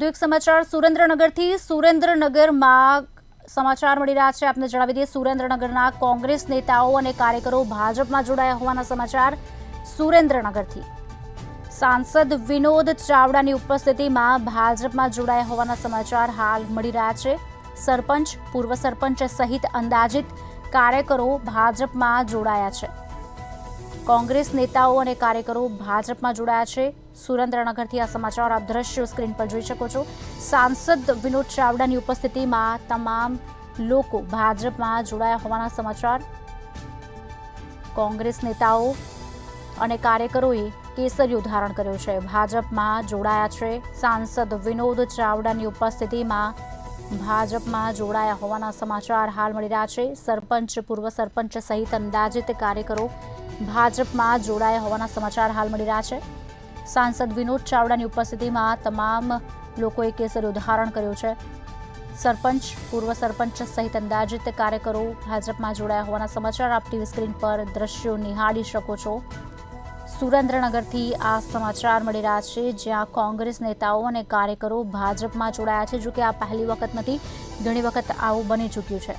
વધુ એક સમાચાર સુરેન્દ્રનગરથી સુરેન્દ્રનગરમાં સમાચાર મળી રહ્યા છે। આપને જણાવી દઈએ, સુરેન્દ્રનગરના કોંગ્રેસ નેતાઓ અને કાર્યકરો ભાજપમાં જોડાયા હોવાના સમાચાર સુરેન્દ્રનગરથી। સાંસદ વિનોદ ચાવડાની ઉપસ્થિતિમાં ભાજપમાં જોડાયા હોવાના સમાચાર હાલ મળી રહ્યા છે। સરપંચ, પૂર્વ સરપંચ સહિત અંદાજિત કાર્યકરો ભાજપમાં જોડાયા છે। કોંગ્રેસ નેતાઓ અને કાર્યકરો ભાજપમાં જોડાયા છે। સુરેન્દ્રનગરથી આ સમાચાર આપ દ્રશ્યો સ્ક્રીન પર જોઈ શકો છો। સાંસદ વિનોદ ચાવડાની ઉપસ્થિતિમાં તમામ લોકો ભાજપમાં જોડાયા હોવાના સમાચાર। કોંગ્રેસ નેતાઓ અને કાર્યકરોએ કેસરીયો ધારણ કર્યો છે, ભાજપમાં જોડાયા છે। સાંસદ વિનોદ ચાવડાની ઉપસ્થિતિમાં ભાજપમાં જોડાયા હોવાના સમાચાર હાલ મળી રહ્યા છે। સરપંચ, પૂર્વ સરપંચ સહિત અંદાજિત કાર્યકરો ભાજપમાં જોડાયા હોવાના સમાચાર હાલ મળી રહ્યા છે। સાંસદ વિનોદ ચાવડાની ઉપસ્થિતિમાં તમામ લોકોએ કેસરીયો ધારણ કર્યો છે। સરપંચ, પૂર્વ સરપંચ સહિત અંદાજિત કાર્યકરો ભાજપમાં જોડાયા હોવાના સમાચાર આપ ટીવી સ્ક્રીન પર દ્રશ્યો નિહાળી શકો છો। સુરેન્દ્રનગરથી આ સમાચાર મળી રહ્યા છે, જ્યાં કોંગ્રેસ નેતાઓ અને કાર્યકરો ભાજપમાં જોડાયા છે। જો કે આ પહેલી વખત નથી, ઘણી વખત આવું બની ચૂક્યું છે।